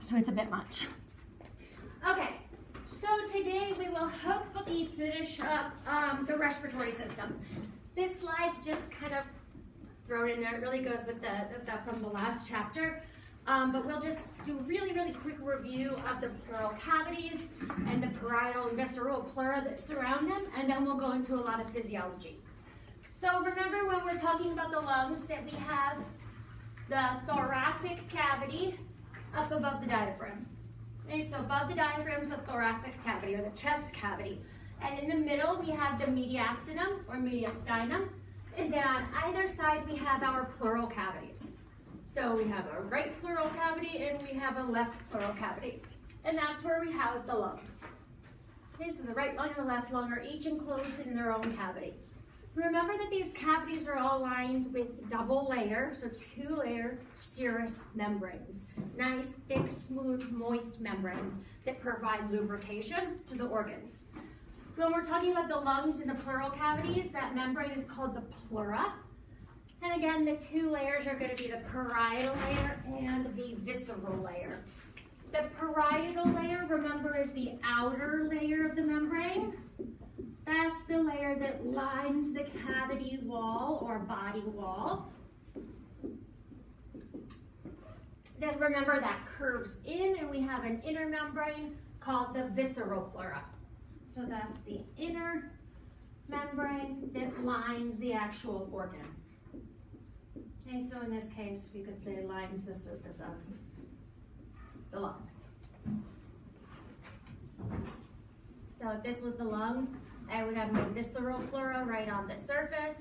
so it's a bit much. Okay, so today we will hopefully finish up the respiratory system. This slide's just kind of thrown in there. It really goes with the stuff from the last chapter. But we'll just do a really, really quick review of the pleural cavities and the parietal and visceral pleura that surround them, and then we'll go into a lot of physiology. So remember when we're talking about the lungs that we have the thoracic cavity up above the diaphragm. Right? So above the diaphragm is the thoracic cavity or the chest cavity. And in the middle we have the mediastinum or mediastinum. And then on either side we have our pleural cavities. So we have a right pleural cavity and we have a left pleural cavity. And that's where we house the lungs. Okay, so the right lung and the left lung are each enclosed in their own cavity. Remember that these cavities are all lined with double layer, so 2-layer serous membranes. Nice, thick, smooth, moist membranes that provide lubrication to the organs. When we're talking about the lungs and the pleural cavities, that membrane is called the pleura. And again, the 2 layers are going to be the parietal layer and the visceral layer. The parietal layer, remember, is the outer layer of the membrane. That's the layer that lines the cavity wall or body wall. Then remember that curves in and we have an inner membrane called the visceral pleura. So that's the inner membrane that lines the actual organ. Okay, so in this case, we could say lines the surface of the lungs. So if this was the lung, I would have my visceral pleura right on the surface.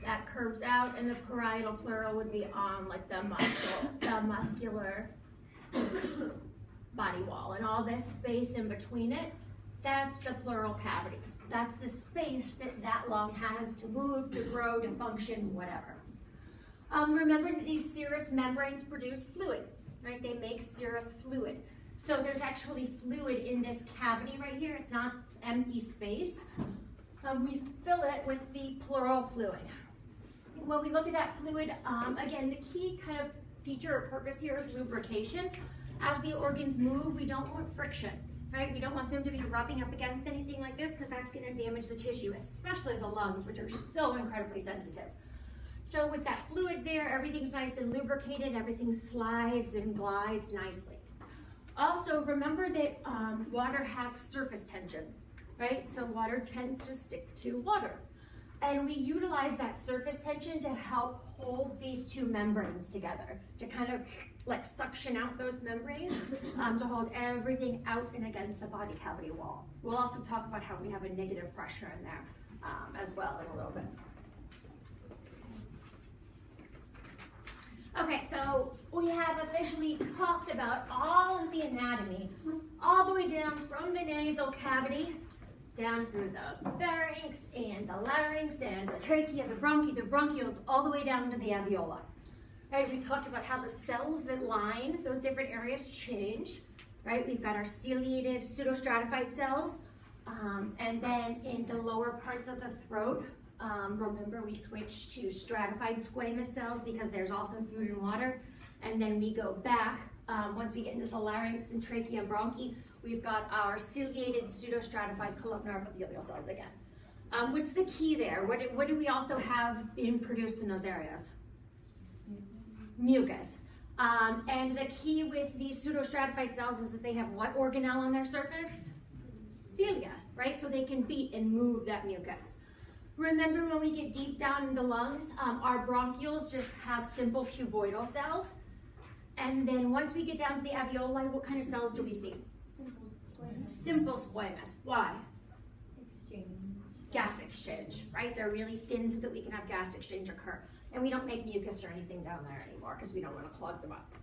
That curves out, and the parietal pleura would be on like the muscular body wall. And all this space in between it, that's the pleural cavity. That's the space that that lung has to move, to grow, to function, whatever. Remember that these serous membranes produce fluid, right? They make serous fluid. So there's actually fluid in this cavity right here. It's not empty space. We fill it with the pleural fluid. When we look at that fluid, again, the key kind of feature or purpose here is lubrication. As the organs move, we don't want friction. Right? We don't want them to be rubbing up against anything like this because that's going to damage the tissue, especially the lungs, which are so incredibly sensitive. So with that fluid there, everything's nice and lubricated, everything slides and glides nicely. Also, remember that water has surface tension, right? So water tends to stick to water. And we utilize that surface tension to help hold these 2 membranes together, to kind of like suction out those membranes to hold everything out and against the body cavity wall. We'll also talk about how we have a negative pressure in there as well in a little bit. Okay, so we have officially talked about all of the anatomy, all the way down from the nasal cavity, down through the pharynx and the larynx and the trachea, the bronchioles, all the way down to the alveoli. Right, we talked about how the cells that line those different areas change. Right, we've got our ciliated pseudostratified cells, and then in the lower parts of the throat, remember we switched to stratified squamous cells because there's also food and water, and then we go back once we get into the larynx and trachea and bronchi. We've got our ciliated pseudostratified columnar epithelial cells again. What's the key there? What do we also have being produced in those areas? Mucus. And the key with these pseudostratified cells is that they have what organelle on their surface? Cilia, right? So they can beat and move that mucus. Remember when we get deep down in the lungs, our bronchioles just have simple cuboidal cells. And then once we get down to the alveoli, what kind of cells do we see? Simple squamous. Why? Exchange. Gas exchange, right? They're really thin so that we can have gas exchange occur. And we don't make mucus or anything down there anymore because we don't want to clog them up.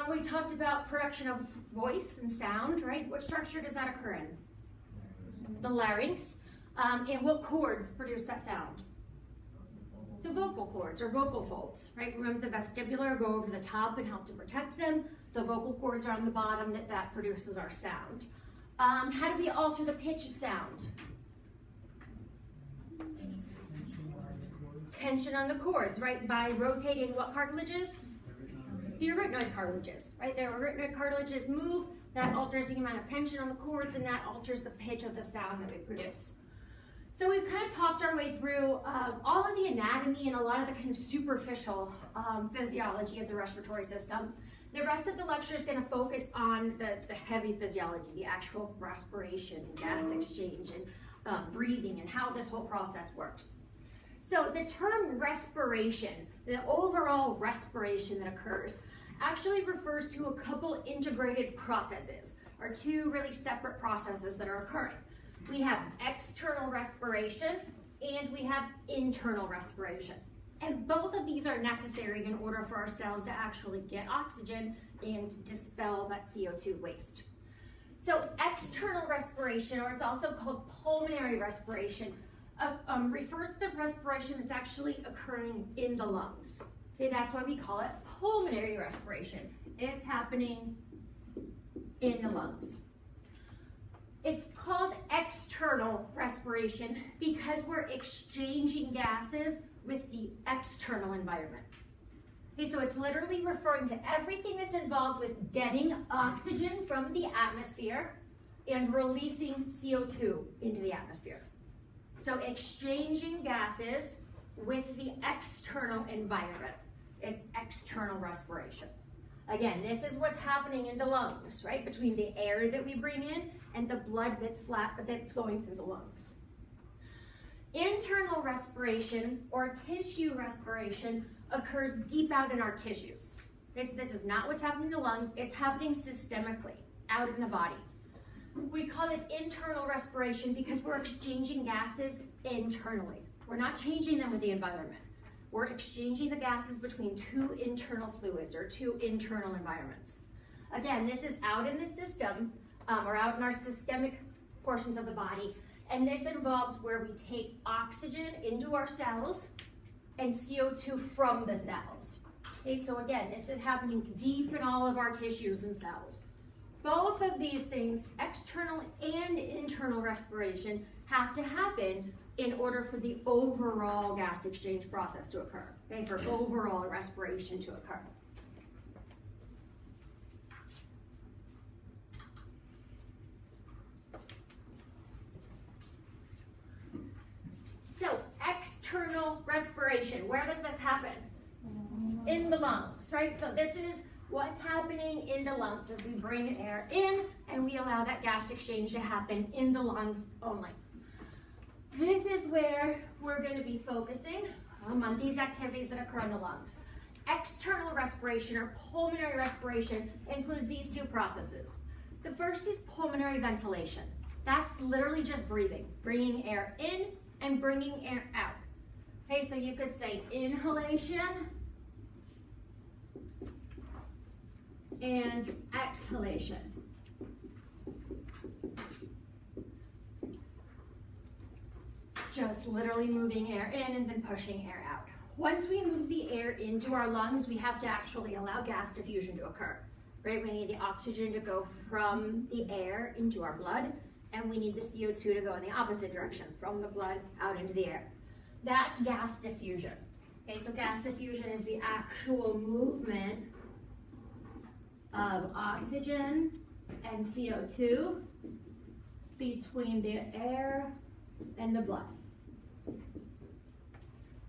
We talked about production of voice and sound, right? What structure does that occur in? The larynx. And what cords produce that sound? The vocal cords or vocal folds, right? Remember the vestibular go over the top and help to protect them. The vocal cords are on the bottom, that produces our sound. How do we alter the pitch of sound? Tension on the cords, right? By rotating what cartilages? the arytenoid cartilages, right? The arytenoid cartilages move, that alters the amount of tension on the cords, and that alters the pitch of the sound that we produce. So we've kind of talked our way through all of the anatomy and a lot of the kind of superficial physiology of the respiratory system. The rest of the lecture is going to focus on the heavy physiology, the actual respiration and gas exchange and breathing and how this whole process works. So the term respiration, the overall respiration that occurs, actually refers to a couple integrated processes, or two really separate processes that are occurring. We have external respiration and we have internal respiration. And both of these are necessary in order for our cells to actually get oxygen and dispel that CO2 waste. So external respiration, or it's also called pulmonary respiration, refers to the respiration that's actually occurring in the lungs. Okay, that's why we call it pulmonary respiration. It's happening in the lungs. It's called external respiration because we're exchanging gases with the external environment. Okay, so it's literally referring to everything that's involved with getting oxygen from the atmosphere and releasing CO2 into the atmosphere. So exchanging gases with the external environment is external respiration. Again, this is what's happening in the lungs, right? Between the air that we bring in and the blood that's going through the lungs. Internal respiration, or tissue respiration, occurs deep out in our tissues. This is not what's happening in the lungs, it's happening systemically, out in the body. We call it internal respiration because we're exchanging gases internally. We're not changing them with the environment. We're exchanging the gases between two internal fluids or two internal environments. Again, this is out in the system, or out in our systemic portions of the body, and this involves where we take oxygen into our cells and CO2 from the cells. Okay, so again, this is happening deep in all of our tissues and cells. Both of these things, external and internal respiration, have to happen in order for the overall gas exchange process to occur, okay, for overall respiration to occur. So, external respiration, where does this happen? In the lungs, right? So this is what's happening in the lungs as we bring air in and we allow that gas exchange to happen in the lungs only. This is where we're going to be focusing on these activities that occur in the lungs. External respiration, or pulmonary respiration, includes these two processes. The first is pulmonary ventilation. That's literally just breathing, bringing air in and bringing air out. Okay, so you could say inhalation and exhalation. Just literally moving air in and then pushing air out. Once we move the air into our lungs, we have to actually allow gas diffusion to occur, right? We need the oxygen to go from the air into our blood, and we need the CO2 to go in the opposite direction, from the blood out into the air. That's gas diffusion. Okay, so gas diffusion is the actual movement of oxygen and CO2 between the air and the blood.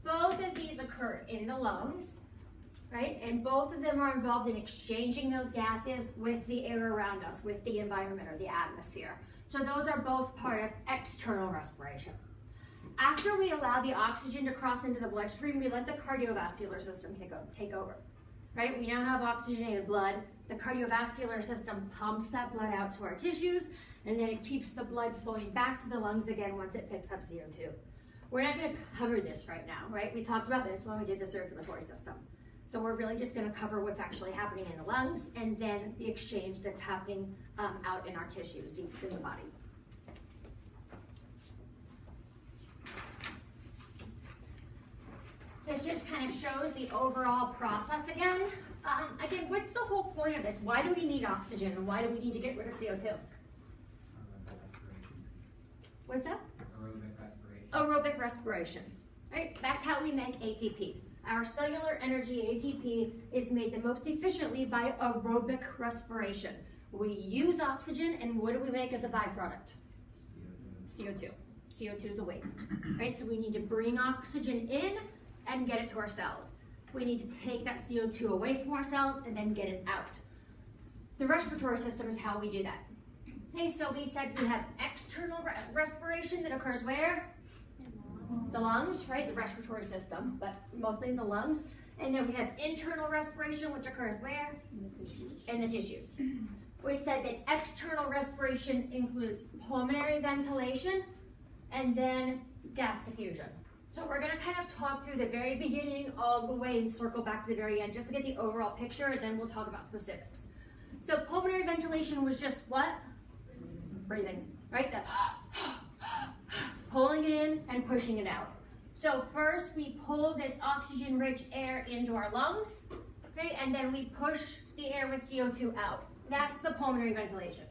Both of these occur in the lungs, right? And both of them are involved in exchanging those gases with the air around us, with the environment or the atmosphere. So those are both part of external respiration. After we allow the oxygen to cross into the bloodstream, we let the cardiovascular system take over, right? We now have oxygenated blood. The cardiovascular system pumps that blood out to our tissues, and then it keeps the blood flowing back to the lungs again once it picks up CO2. We're not going to cover this right now, right? We talked about this when we did the circulatory system. So we're really just going to cover what's actually happening in the lungs and then the exchange that's happening out in our tissues deep in the body. This just kind of shows the overall process again. Again, what's the whole point of this? Why do we need oxygen and why do we need to get rid of CO2? What's that? Aerobic respiration. Aerobic respiration, right? That's how we make ATP. our cellular energy, ATP, is made the most efficiently by aerobic respiration. We use oxygen, and what do we make as a byproduct? CO2. CO2 is a waste, right? So we need to bring oxygen in and get it to our cells. We need to take that CO2 away from our cells and then get it out. The respiratory system is how we do that. Okay, so we said we have external respiration that occurs where? The lungs, right? The respiratory system, but mostly in the lungs. And then we have internal respiration, which occurs where? In the tissues. We said that external respiration includes pulmonary ventilation and then gas diffusion. So we're going to kind of talk through the very beginning all the way and circle back to the very end just to get the overall picture, and then we'll talk about specifics. So pulmonary ventilation was just what? Breathing, right? The pulling it in and pushing it out. So first we pull this oxygen-rich air into our lungs, okay, and then we push the air with CO2 out. That's the pulmonary ventilation.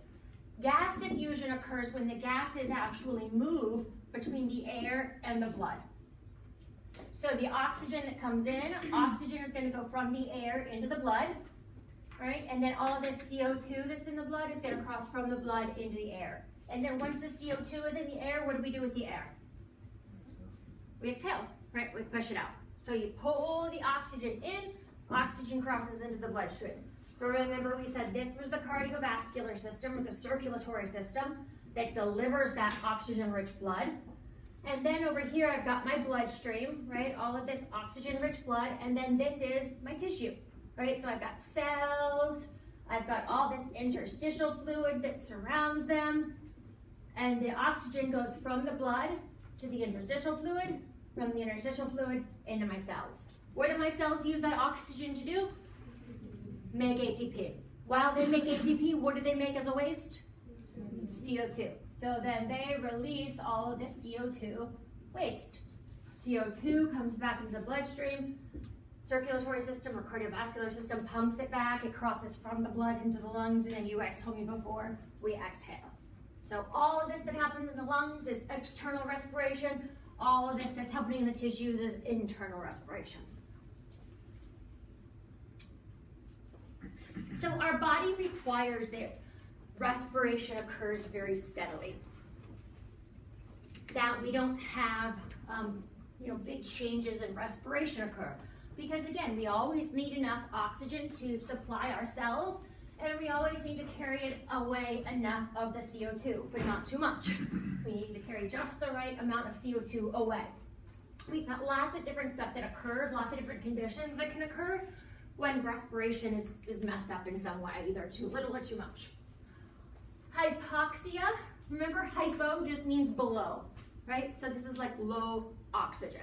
Gas diffusion occurs when the gases actually move between the air and the blood. So the oxygen that comes in, oxygen is going to go from the air into the blood, right? And then all of this CO2 that's in the blood is going to cross from the blood into the air. And then once the CO2 is in the air, what do we do with the air? We exhale, right? We push it out. So you pull the oxygen in, oxygen crosses into the bloodstream. Remember we said this was the cardiovascular system, or the circulatory system, that delivers that oxygen-rich blood. And then over here I've got my bloodstream, right? All of this oxygen-rich blood, and then this is my tissue, right? So I've got cells, I've got all this interstitial fluid that surrounds them, and the oxygen goes from the blood to the interstitial fluid, from the interstitial fluid into my cells. What do my cells use that oxygen to do? Make ATP. While they make ATP, what do they make as a waste? CO2. So then they release all of this CO2 waste. CO2 comes back into the bloodstream, circulatory system or cardiovascular system pumps it back, it crosses from the blood into the lungs, and then you guys told me before, we exhale. So all of this that happens in the lungs is external respiration. All of this that's happening in the tissues is internal respiration. So our body requires that respiration occurs very steadily. That we don't have big changes in respiration occur. Because again, we always need enough oxygen to supply our cells, and we always need to carry it away enough of the CO2, but not too much. We need to carry just the right amount of CO2 away. We've got lots of different stuff that occurs, lots of different conditions that can occur when respiration is messed up in some way, either too little or too much. Hypoxia, remember hypo just means below, right? So this is like low oxygen.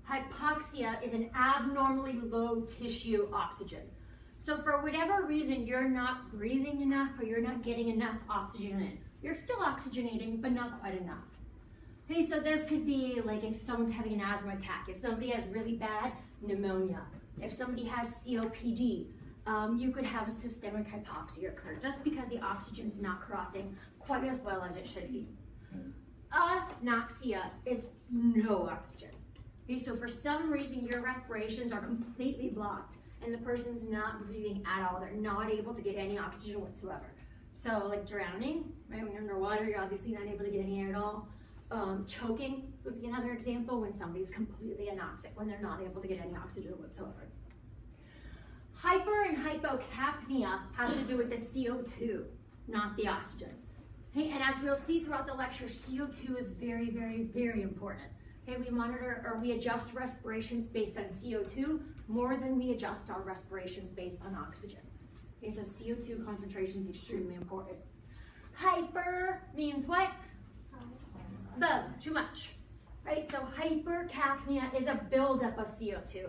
Hypoxia is an abnormally low tissue oxygen. So for whatever reason, you're not breathing enough or you're not getting enough oxygen in. You're still oxygenating, but not quite enough. Okay, so this could be like if someone's having an asthma attack, if somebody has really bad pneumonia, if somebody has COPD, you could have a systemic hypoxia occur just because the oxygen's not crossing quite as well as it should be. Anoxia is no oxygen. Okay, so for some reason your respirations are completely blocked and the person's not breathing at all. They're not able to get any oxygen whatsoever. So like drowning, right? When you're underwater, you're obviously not able to get any air at all. Choking would be another example when somebody's completely anoxic, when they're not able to get any oxygen whatsoever. Hyper and hypocapnia have to do with the CO2, not the oxygen. Okay, and as we'll see throughout the lecture, CO2 is very, very, very important. Okay, we monitor or we adjust respirations based on CO2 more than we adjust our respirations based on oxygen. Okay, so CO2 concentration is extremely important. Hyper means what? Too much, right? So hypercapnia is a buildup of CO2.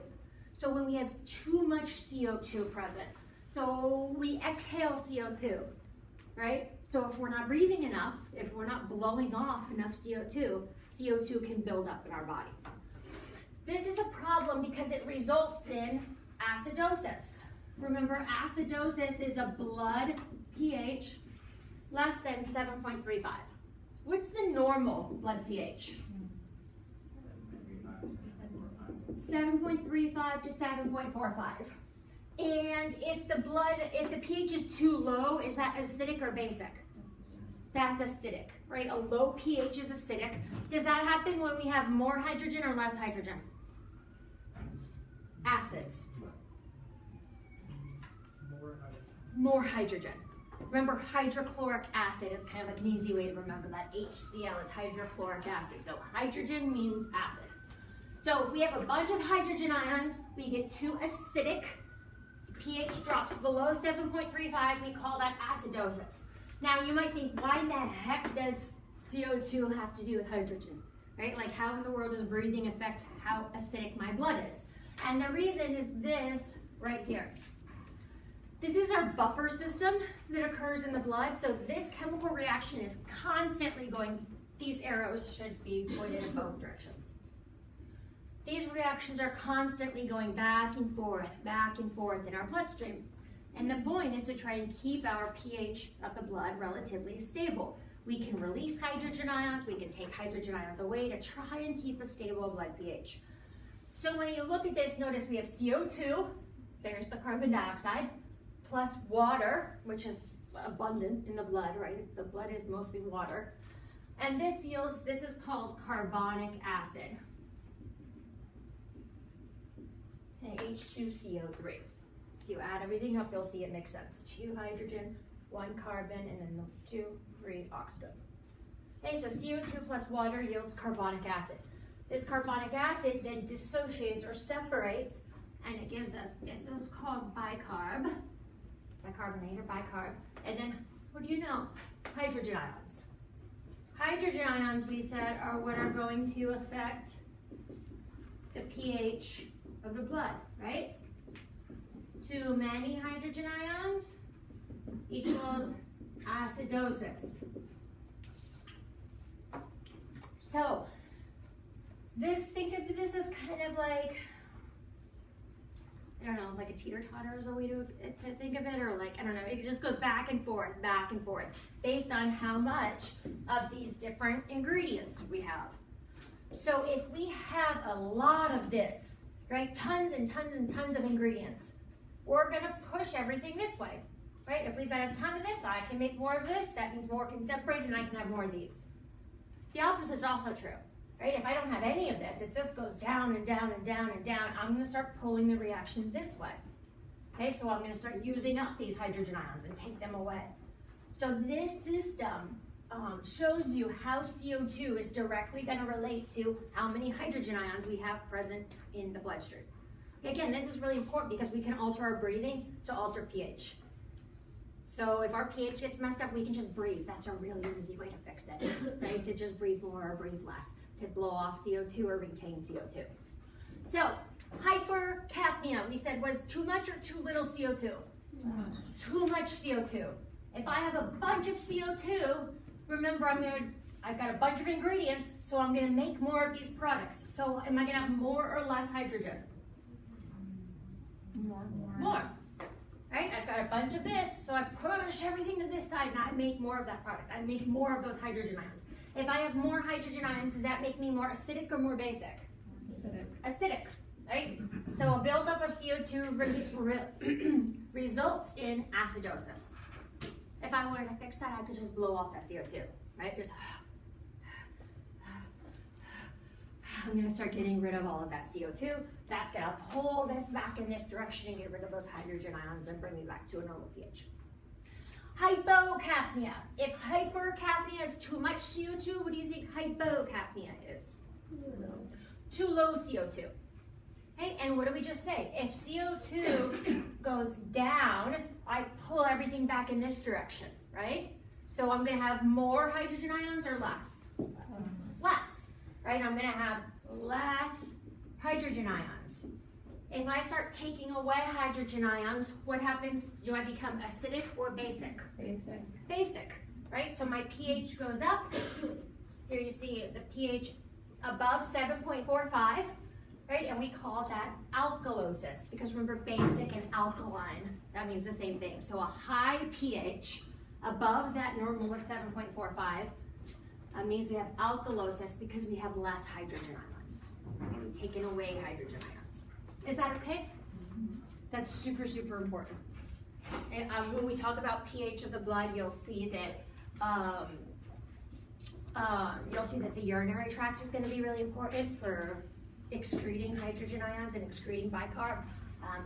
So when we have too much CO2 present, so we exhale CO2, right? So if we're not breathing enough, if we're not blowing off enough CO2, CO2 can build up in our body. This is a problem because it results in acidosis. Remember, acidosis is a blood pH less than 7.35. What's the normal blood pH? 7.35 to 7.45. And if the pH is too low, is that acidic or basic? That's acidic, right? A low pH is acidic. Does that happen when we have more hydrogen or less hydrogen? Acids. More hydrogen. Remember, hydrochloric acid is kind of like an easy way to remember that. HCl is hydrochloric acid. So hydrogen means acid. So if we have a bunch of hydrogen ions, we get too acidic. pH drops below 7.35. We call that acidosis. Now you might think, why in the heck does CO2 have to do with hydrogen? Right? Like, how in the world does breathing affect how acidic my blood is? And the reason is this right here. This is our buffer system that occurs in the blood. So this chemical reaction is constantly going, these arrows should be pointed in both directions. These reactions are constantly going back and forth in our bloodstream. And the point is to try and keep our pH of the blood relatively stable. We can release hydrogen ions, we can take hydrogen ions away to try and keep a stable blood pH. So when you look at this, notice we have CO2, there's the carbon dioxide, plus water, which is abundant in the blood, right? The blood is mostly water. And this yields, this is called carbonic acid. And H2CO3. If you add everything up, you'll see it makes sense. 2 hydrogen, 1 carbon, and then 2 free oxygen. Okay, so CO2 plus water yields carbonic acid. This carbonic acid then dissociates or separates, and it gives us, this is called bicarb, bicarbonate or bicarb. And then, what do you know? Hydrogen ions. Hydrogen ions, we said, are what are going to affect the pH of the blood, right? Too many hydrogen ions equals acidosis. So, think of this as kind of like, I don't know, like a teeter-totter is a way to think of it, or like, I don't know, it just goes back and forth, based on how much of these different ingredients we have. So if we have a lot of this, right, tons and tons and tons of ingredients, we're gonna push everything this way, right? If we've got a ton of this, I can make more of this, that means more can separate and I can have more of these. The opposite is also true. Right? If I don't have any of this, if this goes down and down and down and down, I'm going to start pulling the reaction this way. Okay, so I'm going to start using up these hydrogen ions and take them away. So this system shows you how CO2 is directly going to relate to how many hydrogen ions we have present in the bloodstream. Again, this is really important because we can alter our breathing to alter pH. So if our pH gets messed up, we can just breathe. That's a really easy way to fix it, right? To just breathe more or breathe less, to blow off CO2 or retain CO2. So hypercapnia, we said, was too much or too little CO2? Too much CO2. If I have a bunch of CO2, remember I've got a bunch of ingredients, so I'm gonna make more of these products. So am I gonna have more or less hydrogen? More. Right? I've got a bunch of this, so I push everything to this side and I make more of that product. I make more of those hydrogen ions. If I have more hydrogen ions, does that make me more acidic or more basic? Acidic, right? So a buildup of CO2 results in acidosis. If I wanted to fix that, I could just blow off that CO2, right? Just, I'm gonna start getting rid of all of that CO2. That's gonna pull this back in this direction and get rid of those hydrogen ions and bring me back to a normal pH. Hypocapnia. If hypercapnia is too much CO2, what do you think hypocapnia is? Too low CO2. Okay, and what do we just say? If CO2 goes down, I pull everything back in this direction, right? So I'm gonna have more hydrogen ions or less? Less, right? I'm gonna have less hydrogen ions. If I start taking away hydrogen ions, what happens? Do I become acidic or basic? Basic. Basic, right? So my pH goes up. Here you see the pH above 7.45, right? And we call that alkalosis, because remember, basic and alkaline, that means the same thing. So a high pH above that normal of 7.45 means we have alkalosis because we have less hydrogen ions. Okay, we've taken away hydrogen ions. Is that okay? That's super, super important. And, when we talk about pH of the blood, you'll see that the urinary tract is going to be really important for excreting hydrogen ions and excreting bicarb,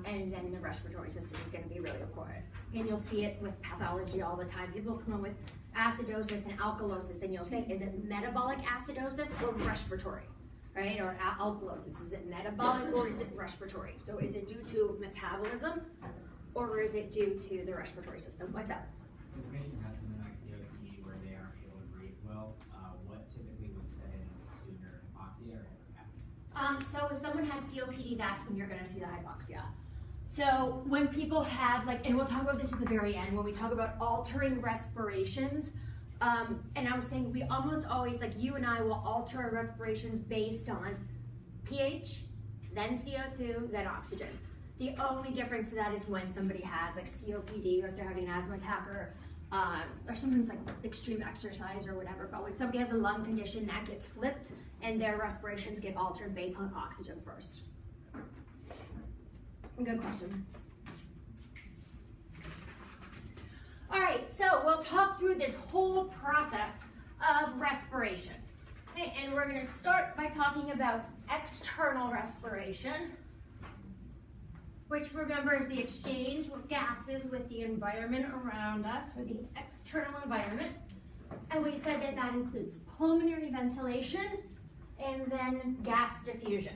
and then the respiratory system is going to be really important. And you'll see it with pathology all the time. People come in with acidosis and alkalosis, and you'll say, is it metabolic acidosis or respiratory, right? Or alkalosis, is it metabolic or is it respiratory? So is it due to metabolism or is it due to the respiratory system? What's up? If a patient has something like COPD where they aren't able to breathe well, what typically would set in sooner, hypoxia or hypercapnia? So if someone has COPD, that's when you're going to see the hypoxia. So when people have, like, and we'll talk about this at the very end, when we talk about altering respirations, and I was saying we almost always, like you and I will alter our respirations based on pH, then CO2, then oxygen. The only difference to that is when somebody has like COPD or if they're having an asthma attack or sometimes like extreme exercise or whatever. But when somebody has a lung condition, that gets flipped and their respirations get altered based on oxygen first. Good question. All right, so we'll talk through this whole process of respiration. Okay, and we're going to start by talking about external respiration, which remember is the exchange of gases with the environment around us, or the external environment. And we said that that includes pulmonary ventilation and then gas diffusion.